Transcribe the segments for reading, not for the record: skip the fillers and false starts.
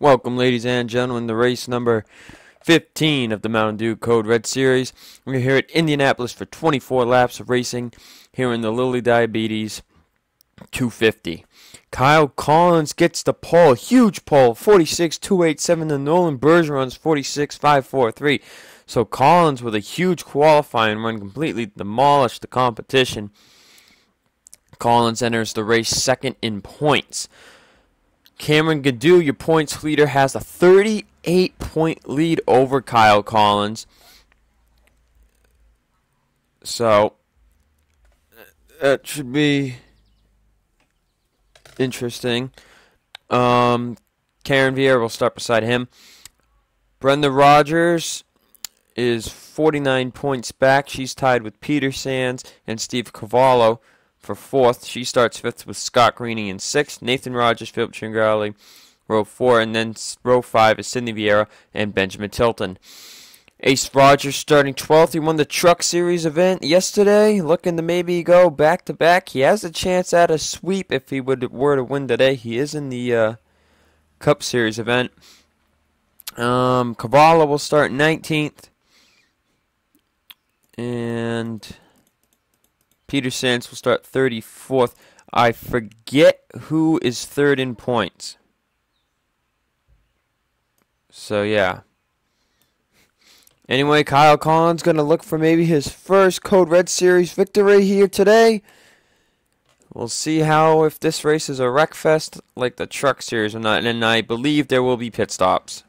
Welcome, ladies and gentlemen, to race number 15 of the Mountain Dew Code Red Series. We're here at Indianapolis for 24 laps of racing here in the Lilly Diabetes 250. Kyle Collins gets the pole, huge pole, 46.287. The Nolan Bergeron's 46.543. So Collins with a huge qualifying run completely demolished the competition. Collins enters the race second in points. Cameron Gaddu, your points leader, has a 38-point lead over Kyle Collins. So, that should be interesting. Karen Vieira will start beside him. Brenda Rogers is 49 points back. She's tied with Peter Sands and Steve Cavallo for fourth. She starts fifth with Scott Greening in sixth. Nathan Rogers, Philip Tringali, row 4, and then row 5 is Sidney Vieira and Benjamin Tilton. Ace Rogers starting 12th. He won the Truck Series event yesterday, looking to maybe go back-to-back. He has a chance at a sweep if he were to win today. He is in the Cup Series event. Cavallo will start 19th. And Peter Sands will start 34th. I forget who is third in points. So, yeah. Anyway, Kyle Collins going to look for maybe his first Code Red Series victory here today. We'll see if this race is a wreck fest like the Truck Series or not. And I believe there will be pit stops.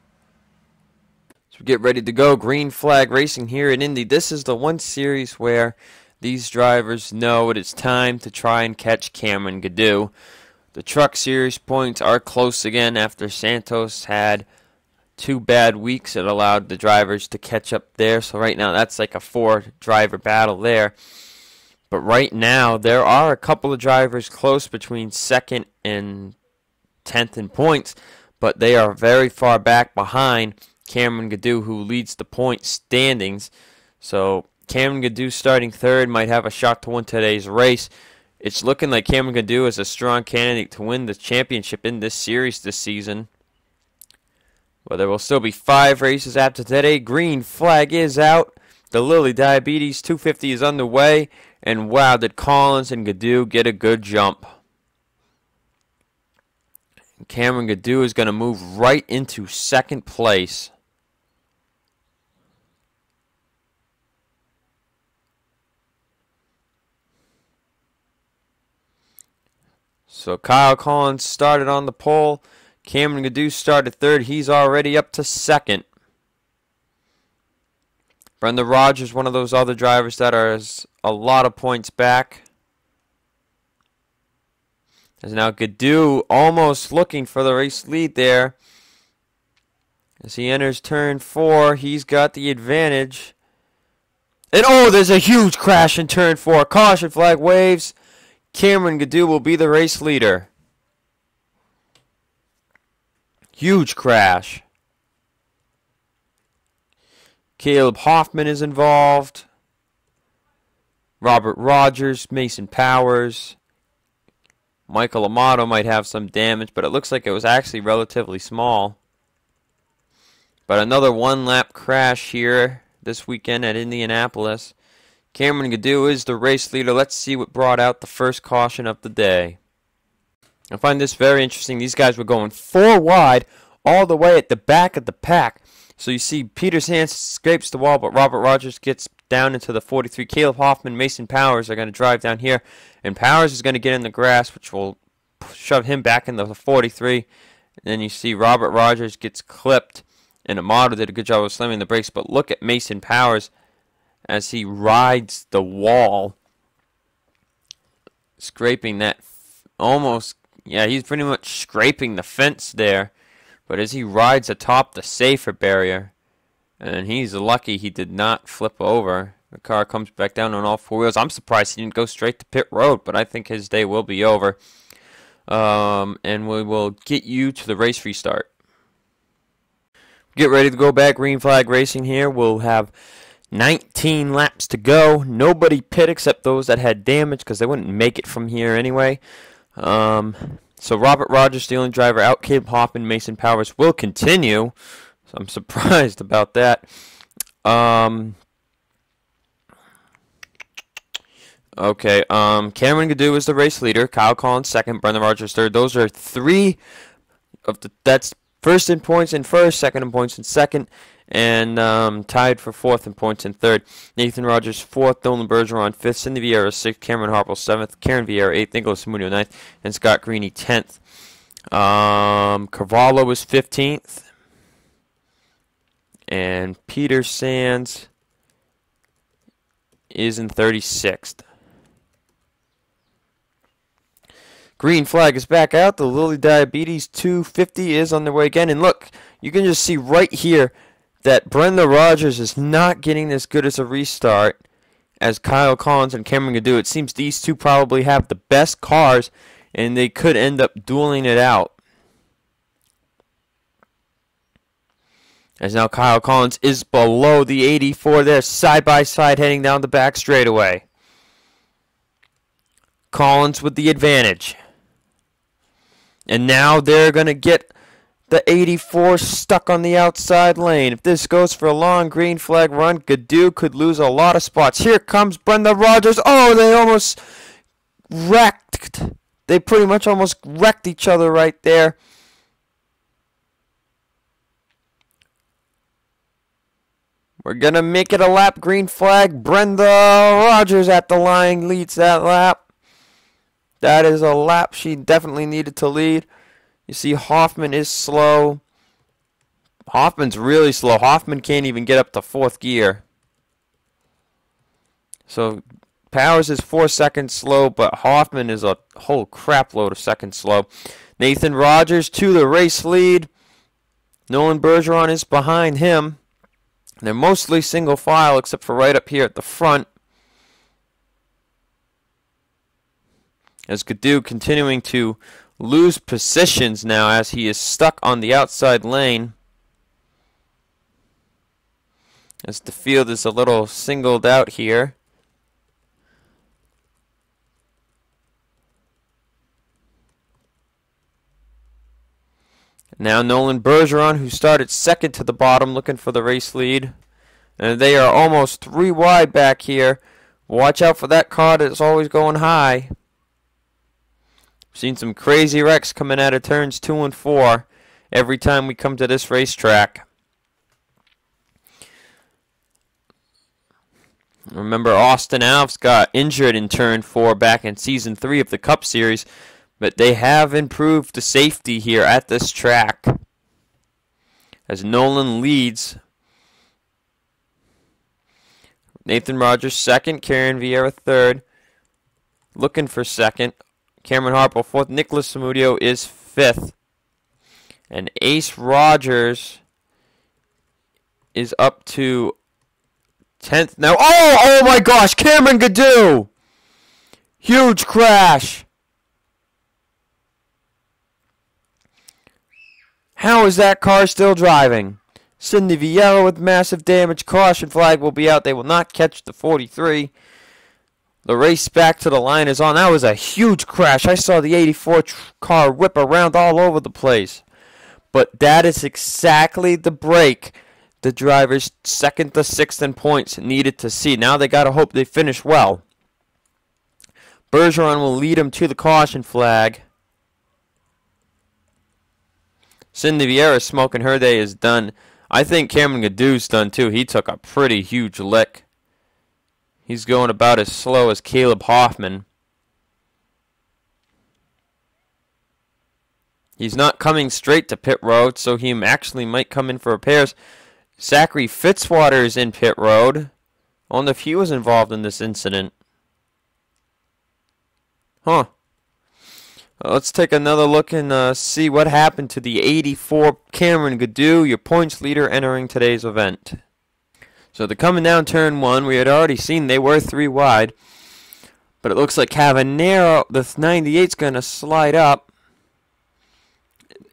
So we get ready to go. Green flag racing here in Indy. This is the one series where these drivers know it is time to try and catch Cameron Gaddu. The Truck Series points are close again after Santos had 2 bad weeks. It allowed the drivers to catch up there. So right now that's like a 4-driver battle there. But right now there are a couple of drivers close between 2nd and 10th in points. But they are very far back behind Cameron Gaddu, who leads the point standings. So Cameron Gaddu starting third might have a shot to win today's race. It's looking like Cameron Gaddu is a strong candidate to win the championship in this series this season. But there will still be 5 races after today. Green flag is out. The Lilly Diabetes 250 is underway. And wow, did Collins and Gaddu get a good jump. Cameron Gaddu is going to move right into second place. So Kyle Collins started on the pole. Cameron Gaddu started third. He's already up to second. Brenda Rogers, one of those other drivers that are a lot of points back. As now Gaddu almost looking for the race lead there. As he enters turn 4, he's got the advantage. And oh, there's a huge crash in turn 4. Caution flag waves. Cameron Gaddu will be the race leader. Huge crash. Caleb Hoffman is involved. Robert Rogers, Mason Powers. Michael Amato might have some damage, but it looks like it was actually relatively small. But another 1-lap crash here this weekend at Indianapolis. Cameron Gaddu is the race leader. Let's see what brought out the first caution of the day. I find this very interesting. These guys were going 4 wide all the way at the back of the pack. So you see Peter Sands scrapes the wall, but Robert Rogers gets down into the 43. Caleb Hoffman, Mason Powers are going to drive down here. And Powers is going to get in the grass, which will shove him back into the 43. And then you see Robert Rogers gets clipped. And Amato did a good job of slamming the brakes. But look at Mason Powers as he rides the wall, scraping that almost, yeah, he's pretty much scraping the fence there. But as he rides atop the safer barrier, and he's lucky he did not flip over. The car comes back down on all 4 wheels. I'm surprised he didn't go straight to pit road, but I think his day will be over. And we will get you to the race restart. Get ready to go back. Green flag racing here. We'll have 19 laps to go. Nobody pit except those that had damage because they wouldn't make it from here anyway. So Robert Rogers, the only driver out. Caleb Hoffman, Mason Powers will continue. So I'm surprised about that. Okay, Cameron Gaddu is the race leader. Kyle Collins second. Brendan Rogers third. Those are three of the. That's first in points in first, second in points in second, and tied for fourth in points in third. Nathan Rogers fourth. Nolan Bergeron fifth. Cindy Vieira sixth. Cameron Harple seventh. Karen Vieira eighth. Nicholas Munoz ninth, and Scott Greeny 10th. Carvalho was 15th, and Peter Sands is in 36th. Green flag is back out. The Lilly Diabetes 250 is on their way again. And look, you can just see right here that Brenda Rogers is not getting as good as a restart as Kyle Collins and Cameron Gaddu. It seems these two probably have the best cars, and they could end up dueling it out. As now Kyle Collins is below the 84 there, side by side heading down the back straightaway. Collins with the advantage. And now they're going to get the 84 stuck on the outside lane. If this goes for a long green flag run, Gaddu could lose a lot of spots. Here comes Brenda Rogers. Oh, they almost wrecked. They pretty much almost wrecked each other right there. We're going to make it a lap. Green flag. Brenda Rogers at the line leads that lap. That is a lap she definitely needed to lead. You see Hoffman is slow. Hoffman's really slow. Hoffman can't even get up to fourth gear. So Powers is 4 seconds slow, but Hoffman is a whole crap load of seconds slow. Nathan Rogers to the race lead. Nolan Bergeron is behind him. They're mostly single file except for right up here at the front. As Gaddu continuing to lose positions now as he is stuck on the outside lane. As the field is a little singled out here. Now Nolan Bergeron, who started second to the bottom, looking for the race lead. And they are almost 3 wide back here. Watch out for that car that's always going high. Seen some crazy wrecks coming out of turns 2 and 4 every time we come to this racetrack. Remember, Austin Alves got injured in turn 4 back in season 3 of the Cup Series, but they have improved the safety here at this track. As Nolan leads. Nathan Rogers second, Karen Vieira third. Looking for second. Cameron Harple fourth. Nicholas Samudio is fifth. And Ace Rogers is up to 10th now. Oh my gosh, Cameron Gaddu! Huge crash! How is that car still driving? Cindy Vieira with massive damage. Caution flag will be out. They will not catch the 43. The race back to the line is on. That was a huge crash. I saw the 84 car whip around all over the place. But that is exactly the break the drivers second to sixth in points needed to see. Now they got to hope they finish well. Bergeron will lead him to the caution flag. Cindy Vieira smoking her day is done. I think Cameron Gaddu's done too. He took a pretty huge lick. He's going about as slow as Caleb Hoffman. He's not coming straight to pit road, so he actually might come in for repairs. Zachary Fitzwater is in pit road. I wonder if he was involved in this incident. Huh. Let's take another look and see what happened to the 84 Cameron Gaddu, your points leader entering today's event. So they're coming down turn 1. We had already seen they were 3 wide. But it looks like Cavanero, the 98's going to slide up.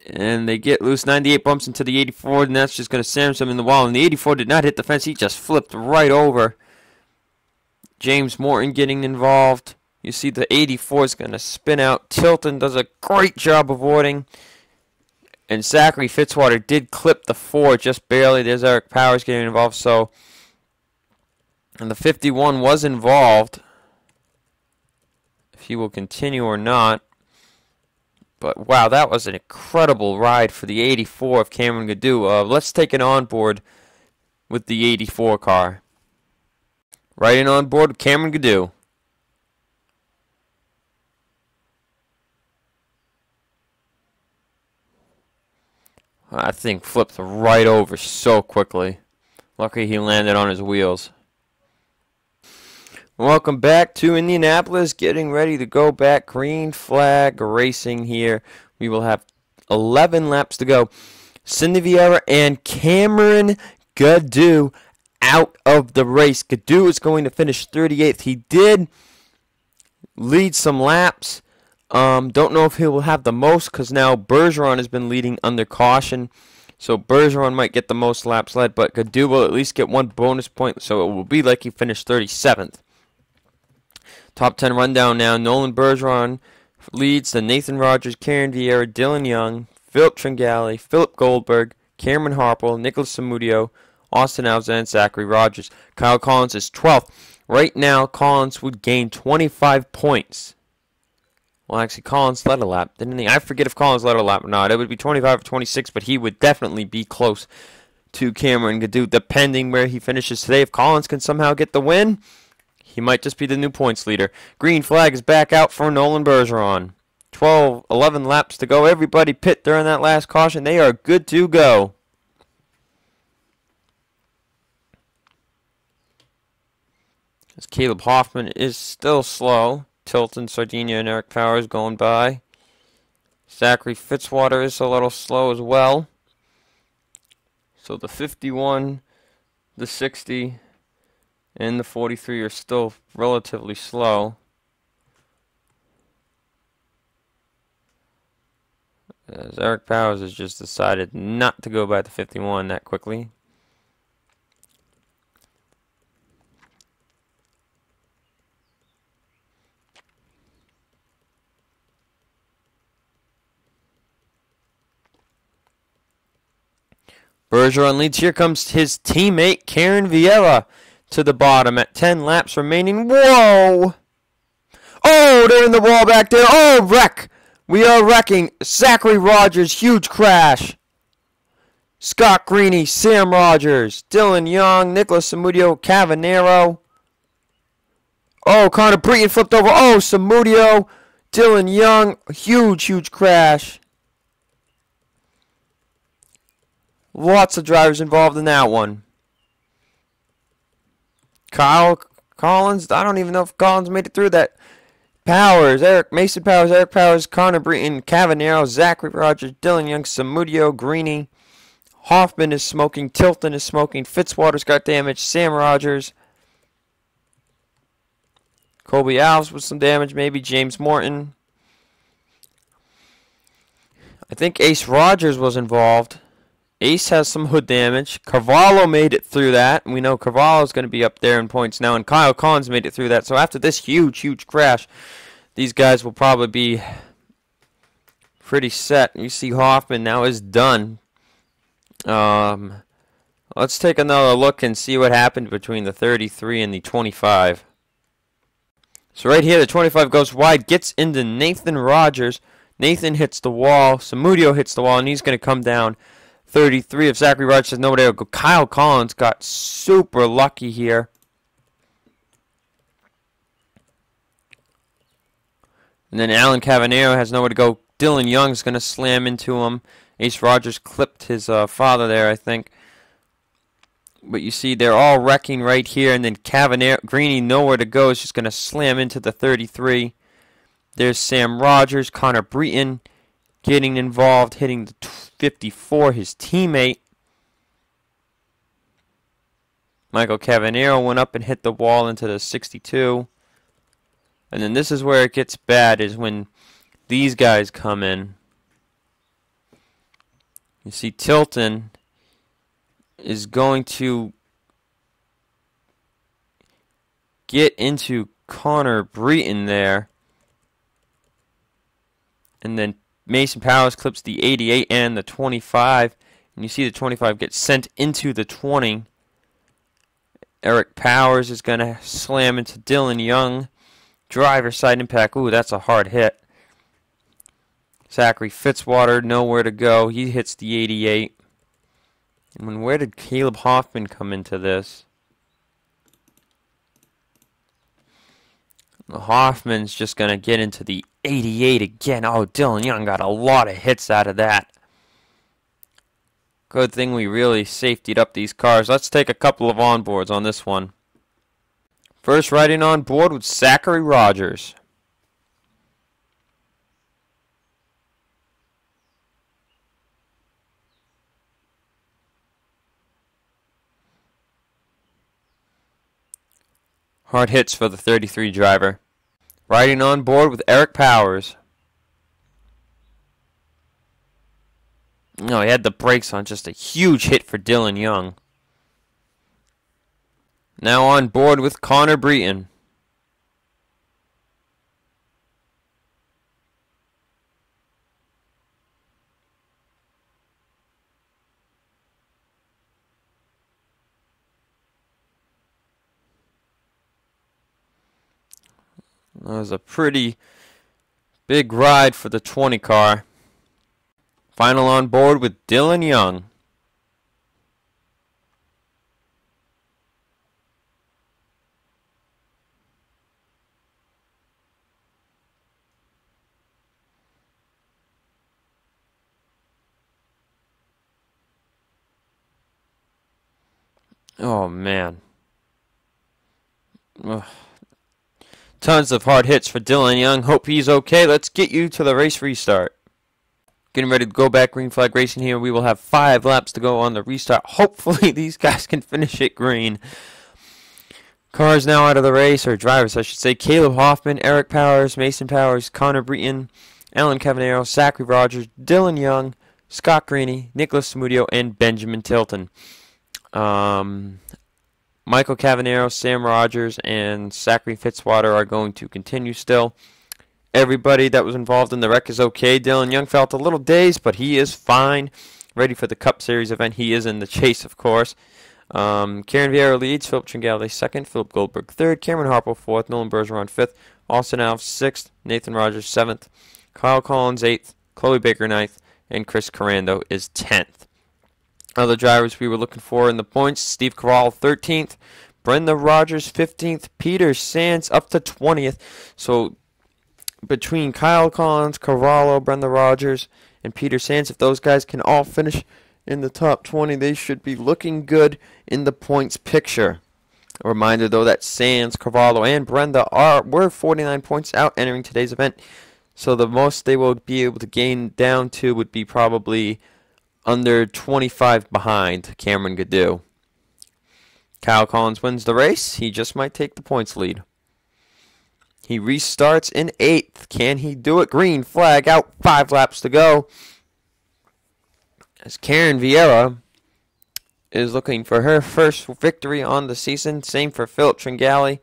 And they get loose. 98 bumps into the 84, and that's just going to sandwich them in the wall. And the 84 did not hit the fence. He just flipped right over. James Morton getting involved. You see the 84 is going to spin out. Tilton does a great job avoiding. And Zachary Fitzwater did clip the 4 just barely. There's Eric Powers getting involved. So, and the 51 was involved. If he will continue or not. But wow, that was an incredible ride for the 84 of Cameron Gaddu. Let's take it on board with the 84 car. Riding on board with Cameron Gaddu. That thing flipped right over so quickly. Lucky he landed on his wheels. Welcome back to Indianapolis. Getting ready to go back. Green flag racing here. We will have 11 laps to go. Cindy Vieira and Cameron Gaddu out of the race. Gaddu is going to finish 38th. He did lead some laps. Don't know if he will have the most because now Bergeron has been leading under caution. So Bergeron might get the most laps led, but Gaddu will at least get 1 bonus point. So it will be like he finished 37th. Top 10 rundown now. Nolan Bergeron leads to Nathan Rogers, Karen Vieira, Dylan Young, Philip Tringali, Philip Goldberg, Cameron Harple, Nicholas Samudio, Austin Alza, and Zachary Rogers. Kyle Collins is 12th. Right now, Collins would gain 25 points. Well, actually, Collins led a lap, didn't he? I forget if Collins led a lap or not. It would be 25 or 26, but he would definitely be close to Cameron Gaddu, depending where he finishes today. If Collins can somehow get the win, he might just be the new points leader. Green flag is back out for Nolan Bergeron. 11 laps to go. Everybody pit during that last caution. They are good to go. As Caleb Hoffman is still slow. Tilton, Sardinia, and Eric Powers going by. Zachary Fitzwater is a little slow as well. So the 51, the 60, and the 43 are still relatively slow. As Eric Powers has just decided not to go by the 51 that quickly. Bergeron leads. Here comes his teammate, Karen Vieira, to the bottom at 10 laps remaining. Whoa! Oh, they're in the wall back there. Oh, wreck! We are wrecking. Zachary Rogers, huge crash. Scott Greeny, Sam Rogers, Dylan Young, Nicholas Samudio, Cavanero. Oh, Connor Breton flipped over. Oh, Samudio, Dylan Young, huge crash. Lots of drivers involved in that one. Kyle Collins, I don't even know if Collins made it through that. Powers, Mason Powers, Eric Powers, Connor Breton, Cavanero, Zachary Rogers, Dylan Young, Samudio, Greeny. Hoffman is smoking, Tilton is smoking, Fitzwater's got damage, Sam Rogers. Colby Alves with some damage, maybe James Morton. I think Ace Rogers was involved. Ace has some hood damage. Carvalho made it through that. We know Carvalho's going to be up there in points now, and Kyle Collins made it through that. So after this huge crash, these guys will probably be pretty set. You see Hoffman now is done. Let's take another look and see what happened between the 33 and the 25. So right here, the 25 goes wide, gets into Nathan Rogers. Nathan hits the wall. Samudio hits the wall, and he's going to come down. 33 of Zachary Rogers has nobody to go. Kyle Collins got super lucky here. And then Alan Cavanero has nowhere to go. Dylan Young's going to slam into him. Ace Rogers clipped his father there, I think. But you see, they're all wrecking right here. And then Cavanero, Greeny, nowhere to go. Is just going to slam into the 33. There's Sam Rogers, Connor Breton getting involved, hitting the 54, his teammate. Michael Cavanero went up and hit the wall into the 62. And then this is where it gets bad, is when these guys come in. You see Tilton is going to get into Connor Breton there. And then Mason Powers clips the 88 and the 25. And you see the 25 get sent into the 20. Eric Powers is going to slam into Dylan Young. Driver side impact. Ooh, that's a hard hit. Zachary Fitzwater, nowhere to go. He hits the 88. And where did Caleb Hoffman come into this? Hoffman's just going to get into the 88 again. Oh, Dylan Young got a lot of hits out of that. Good thing we really safetied up these cars. Let's take a couple of onboards on this one. First riding on board with Zachary Rogers. Hard hits for the 33 driver. Riding on board with Eric Powers. No, he had the brakes on. Just a huge hit for Dylan Young. Now on board with Connor Breton. That was a pretty big ride for the 20 car. Final on board with Dylan Young. Oh, man. Ugh. Tons of hard hits for Dylan Young. Hope he's okay. Let's get you to the race restart. Getting ready to go back green flag racing here. We will have 5 laps to go on the restart. Hopefully these guys can finish it green. Cars now out of the race, or drivers I should say. Caleb Hoffman, Eric Powers, Mason Powers, Connor Breton, Alan Cavanero, Zachary Rogers, Dylan Young, Scott Greeny, Nicholas Samudio, and Benjamin Tilton. Michael Cavanero, Sam Rogers, and Zachary Fitzwater are going to continue still. Everybody that was involved in the wreck is okay. Dylan Young felt a little dazed, but he is fine. Ready for the Cup Series event. He is in the chase, of course. Karen Vieira leads, Philip Tringali second, Philip Goldberg third, Cameron Harper fourth, Nolan Bergeron fifth, Austin Alves sixth, Nathan Rogers seventh, Kyle Collins eighth, Chloe Baker ninth, and Chris Carando is 10th. Other drivers we were looking for in the points: Steve Carell 13th, Brenda Rogers 15th, Peter Sands up to 20th. So between Kyle Collins, Carvalho, Brenda Rogers, and Peter Sands, if those guys can all finish in the top 20, they should be looking good in the points picture. A reminder, though, that Sands, Carvalho, and Brenda were 49 points out entering today's event. So the most they will be able to gain down to would be probably under 25 behind Cameron Gaddu. Kyle Collins wins the race. He just might take the points lead. He restarts in 8th. Can he do it? Green flag out. 5 laps to go. As Karen Vieira is looking for her first victory on the season. Same for Philip Tringali.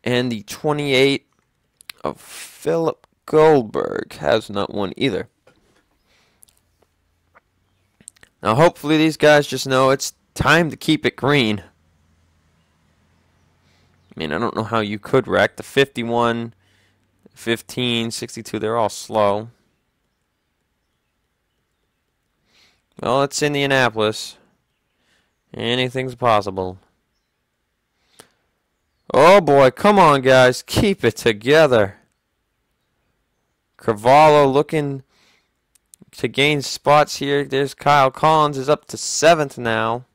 And the 28 of Philip Goldberg has not won either. Now hopefully these guys just know it's time to keep it green. I mean, I don't know how you could wreck. The 51, 15, 62, they're all slow. Well, it's Indianapolis. Anything's possible. Oh boy, come on guys, keep it together. Carvalho looking to gain spots here. There's Kyle Collins is up to 7th now.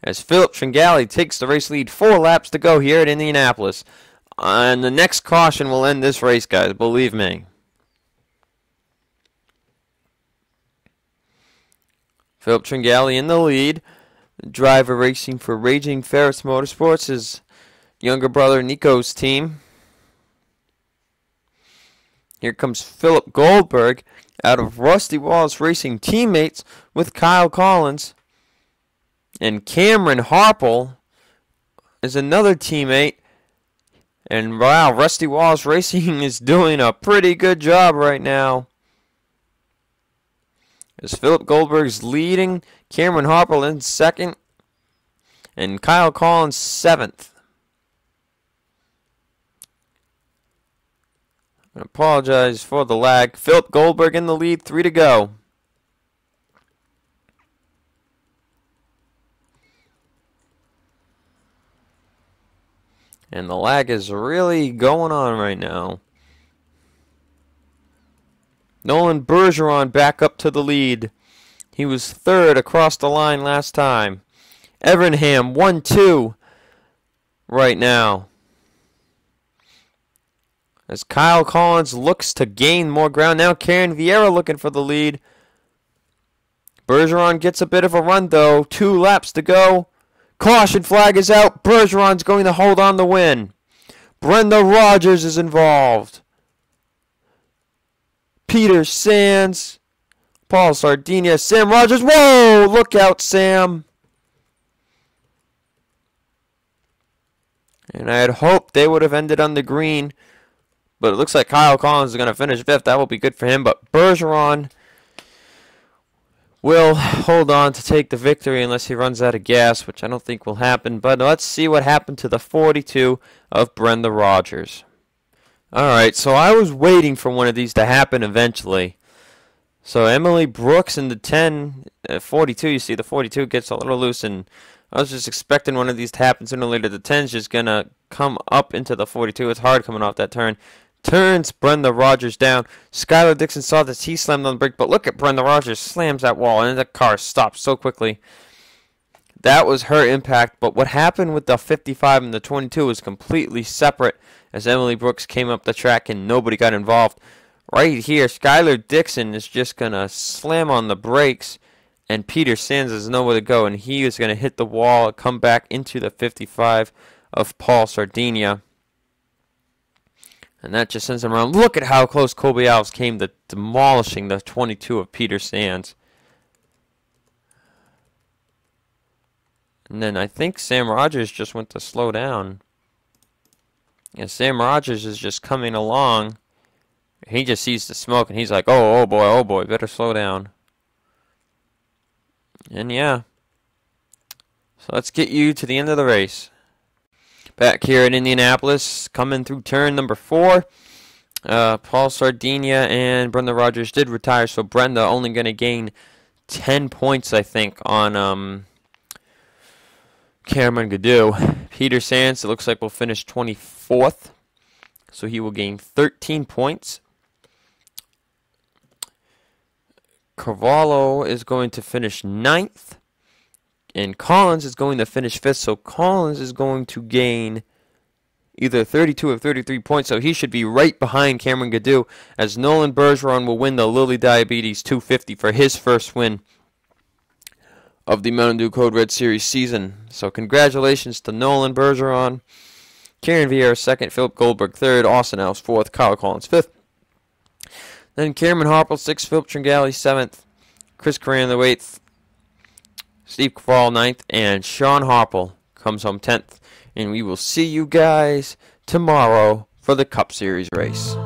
As Philip Tringali takes the race lead. 4 laps to go here at Indianapolis. And the next caution will end this race, guys, believe me. Philip Tringali in the lead. The driver racing for Raging Ferris Motorsports, his younger brother Nico's team. Here comes Philip Goldberg out of Rusty Wallace Racing, teammates with Kyle Collins. And Cameron Harple is another teammate. And wow, Rusty Wallace Racing is doing a pretty good job right now. As Philip Goldberg's leading, Cameron Harper in second, and Kyle Collins seventh. I apologize for the lag. Philip Goldberg in the lead, 3 to go. And the lag is really going on right now. Nolan Bergeron back up to the lead. He was third across the line last time. Evernham 1-2 right now. As Kyle Collins looks to gain more ground. Now Karen Vieira looking for the lead. Bergeron gets a bit of a run though. 2 laps to go. Caution flag is out. Bergeron's going to hold on the win. Brenda Rogers is involved. Peter Sands. Paul Sardinia. Sam Rogers. Whoa! Look out, Sam. And I had hoped they would have ended on the green. But it looks like Kyle Collins is going to finish 5th. That will be good for him. But Bergeron will hold on to take the victory unless he runs out of gas, which I don't think will happen. But let's see what happened to the 42 of Brenda Rogers. Alright, so I was waiting for one of these to happen eventually. So Emily Brooks in the 10, 42, you see the 42 gets a little loose, and I was just expecting one of these to happen sooner or later. The 10 is just going to come up into the 42. It's hard coming off that turn. Turns Brenda Rogers down. Skylar Dixon saw this. He slammed on the brake, but look at Brenda Rogers. Slams that wall, and the car stops so quickly. That was her impact, but what happened with the 55 and the 22 was completely separate as Emily Brooks came up the track and nobody got involved. Right here, Skylar Dixon is just going to slam on the brakes, and Peter Sands has nowhere to go, and he is going to hit the wall and come back into the 55 of Paul Sardinia. And that just sends him around. Look at how close Colby Alves came to demolishing the 22 of Peter Sands. And then I think Sam Rogers just went to slow down. And Sam Rogers is just coming along. He just sees the smoke and he's like, oh boy, better slow down. And yeah. So let's get you to the end of the race. Back here in Indianapolis, coming through turn number 4. Paul Sardinia and Brenda Rogers did retire, so Brenda only going to gain 10 points, I think, on Cameron Gaddu. Peter Sands, it looks like, will finish 24th, so he will gain 13 points. Carvalho is going to finish 9th. And Collins is going to finish 5th, so Collins is going to gain either 32 or 33 points, so he should be right behind Cameron Gaddu, as Nolan Bergeron will win the Lilly Diabetes 250 for his first win of the Mountain Dew Code Red Series season. So congratulations to Nolan Bergeron. Karen Vieira 2nd, Philip Goldberg 3rd, Austin Alves 4th, Kyle Collins 5th. Then Cameron Harper 6th, Philip Tringali 7th, Chris Coran the 8th, Steve Caval 9th, and Sean Harple comes home 10th. And we will see you guys tomorrow for the Cup Series race.